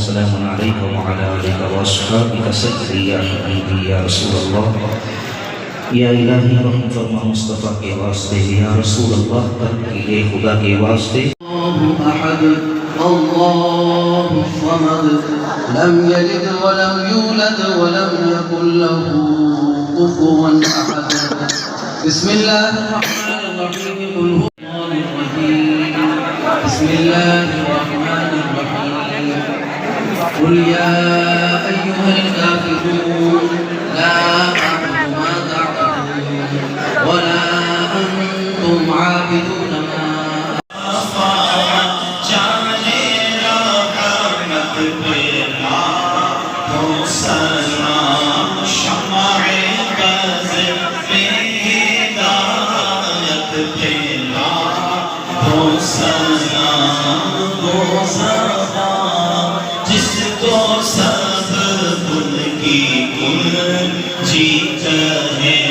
वसलामुन अलैका व अला आलिका व अस्हाबिका सल्ली या हबीबी या रसूल अल्लाह या इलाही रहम फरमा मुस्तफ़ा के वास्ते या रसूल अल्लाह तरकीले खुदा के वास्ते। अहद अल्लाहु समद लम यलिद व लम यूलद व लम यकुल लहू कुफुवन अहद। बिस्मिल्लाहिर रहमानिर रहीम कुल हुवल्लाहुर रहीम बिस्मिल्लाहिर रहमानिर रहीम कुल या अय्युहल काफिरून ला अअबुदु मा तअबुदून व ला अंतुम आबिदून मा जिसको सब उनकी कुल जीत है।